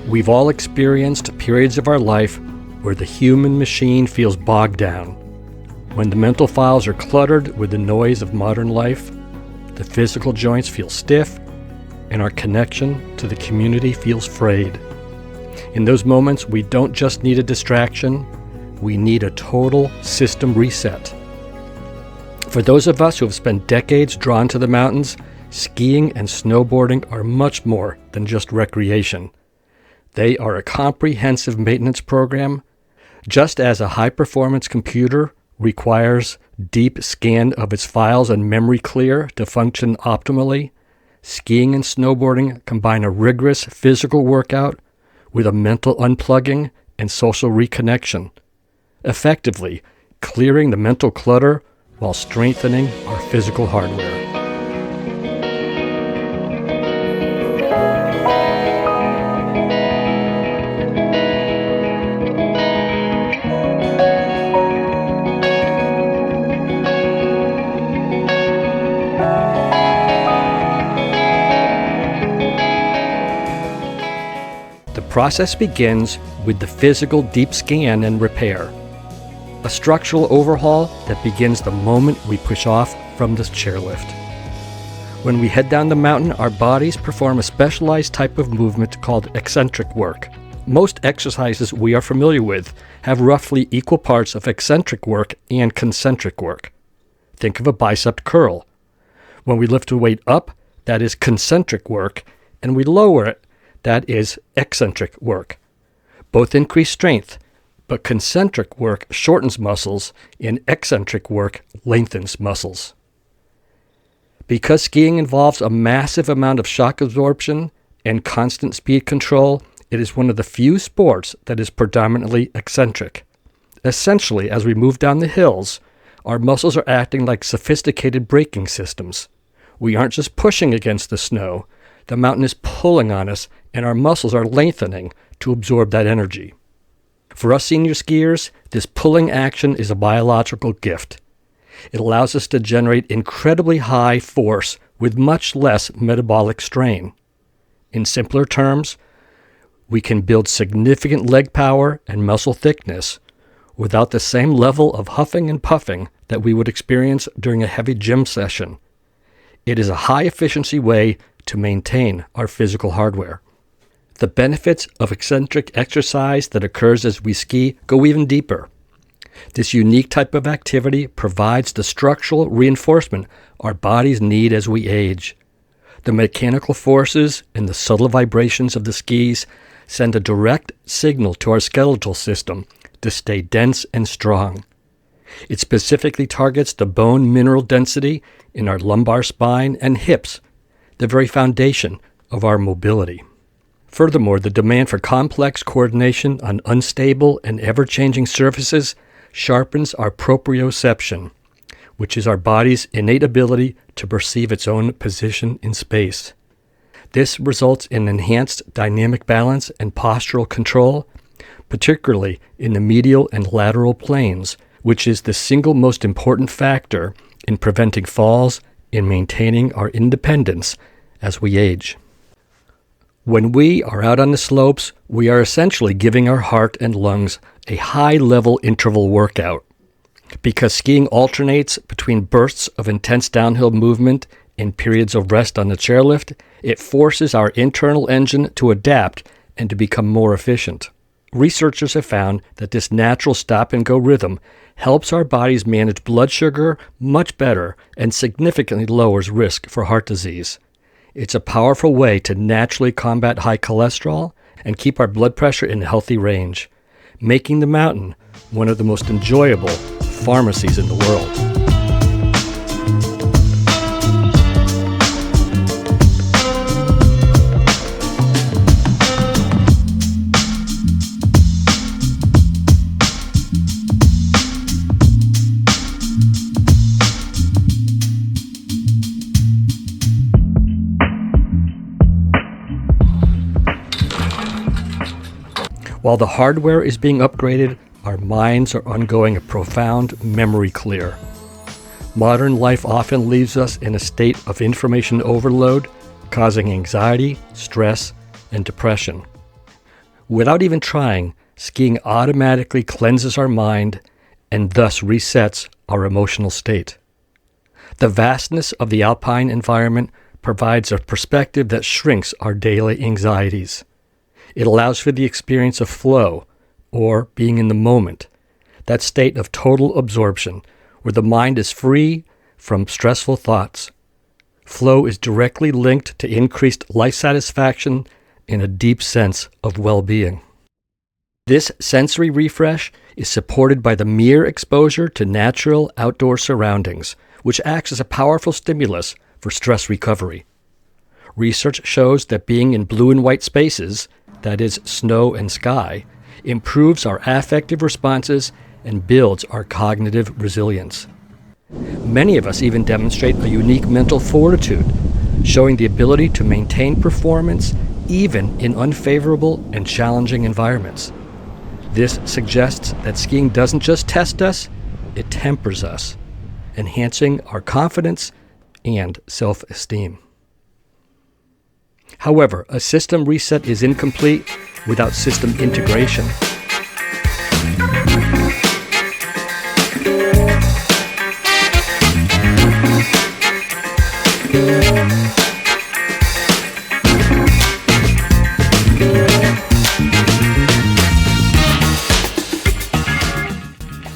We've all experienced periods of our life where the human machine feels bogged down. When the mental files are cluttered with the noise of modern life, the physical joints feel stiff, and our connection to the community feels frayed. In those moments, we don't just need a distraction, we need a total system reset. For those of us who have spent decades drawn to the mountains, skiing and snowboarding are much more than just recreation. They are a comprehensive maintenance program. Just as a high-performance computer requires deep scan of its files and memory clear to function optimally, skiing and snowboarding combine a rigorous physical workout with a mental unplugging and social reconnection, effectively clearing the mental clutter while strengthening our physical hardware. The process begins with the physical deep scan and repair, a structural overhaul that begins the moment we push off from the chairlift. When we head down the mountain, our bodies perform a specialized type of movement called eccentric work. Most exercises we are familiar with have roughly equal parts of eccentric work and concentric work. Think of a bicep curl. When we lift a weight up, that is concentric work, and we lower it, that is eccentric work. Both increase strength, but concentric work shortens muscles and eccentric work lengthens muscles. Because skiing involves a massive amount of shock absorption and constant speed control, it is one of the few sports that is predominantly eccentric. Essentially, as we move down the hills, our muscles are acting like sophisticated braking systems. We aren't just pushing against the snow. The mountain is pulling on us, and our muscles are lengthening to absorb that energy. For us senior skiers, this pulling action is a biological gift. It allows us to generate incredibly high force with much less metabolic strain. In simpler terms, we can build significant leg power and muscle thickness without the same level of huffing and puffing that we would experience during a heavy gym session. It is a high-efficiency way to maintain our physical hardware. The benefits of eccentric exercise that occurs as we ski go even deeper. This unique type of activity provides the structural reinforcement our bodies need as we age. The mechanical forces and the subtle vibrations of the skis send a direct signal to our skeletal system to stay dense and strong. It specifically targets the bone mineral density in our lumbar spine and hips, the very foundation of our mobility. Furthermore, the demand for complex coordination on unstable and ever-changing surfaces sharpens our proprioception, which is our body's innate ability to perceive its own position in space. This results in enhanced dynamic balance and postural control, particularly in the medial and lateral planes, which is the single most important factor in preventing falls and maintaining our independence as we age. When we are out on the slopes, we are essentially giving our heart and lungs a high-level interval workout. Because skiing alternates between bursts of intense downhill movement and periods of rest on the chairlift, it forces our internal engine to adapt and to become more efficient. Researchers have found that this natural stop-and-go rhythm helps our bodies manage blood sugar much better and significantly lowers risk for heart disease. It's a powerful way to naturally combat high cholesterol and keep our blood pressure in a healthy range, making the mountain one of the most enjoyable pharmacies in the world. While the hardware is being upgraded, our minds are undergoing a profound memory clear. Modern life often leaves us in a state of information overload, causing anxiety, stress, and depression. Without even trying, skiing automatically cleanses our mind and thus resets our emotional state. The vastness of the alpine environment provides a perspective that shrinks our daily anxieties. It allows for the experience of flow, or being in the moment, that state of total absorption, where the mind is free from stressful thoughts. Flow is directly linked to increased life satisfaction and a deep sense of well-being. This sensory refresh is supported by the mere exposure to natural outdoor surroundings, which acts as a powerful stimulus for stress recovery. Research shows that being in blue and white spaces, that is, snow and sky, improves our affective responses and builds our cognitive resilience. Many of us even demonstrate a unique mental fortitude, showing the ability to maintain performance even in unfavorable and challenging environments. This suggests that skiing doesn't just test us, it tempers us, enhancing our confidence and self-esteem. However, a system reset is incomplete without system integration.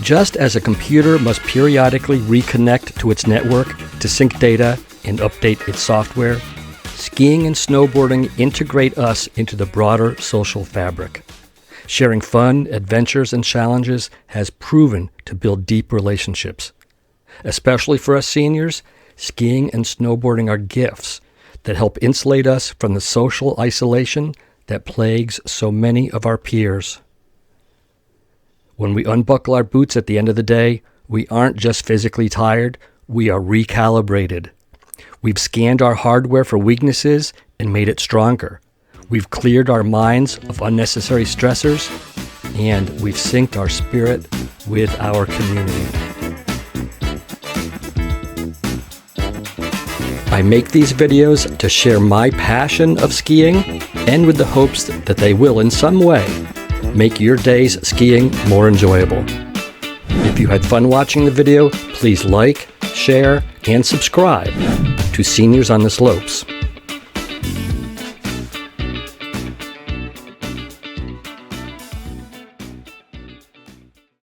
Just as a computer must periodically reconnect to its network to sync data and update its software, skiing and snowboarding integrate us into the broader social fabric. Sharing fun, adventures, and challenges has proven to build deep relationships. Especially for us seniors, skiing and snowboarding are gifts that help insulate us from the social isolation that plagues so many of our peers. When we unbuckle our boots at the end of the day, we aren't just physically tired, we are recalibrated. We've scanned our hardware for weaknesses and made it stronger. We've cleared our minds of unnecessary stressors, and we've synced our spirit with our community. I make these videos to share my passion of skiing and with the hopes that they will in some way make your days skiing more enjoyable. If you had fun watching the video, please like, share, and subscribe to Seniors on the Slopes.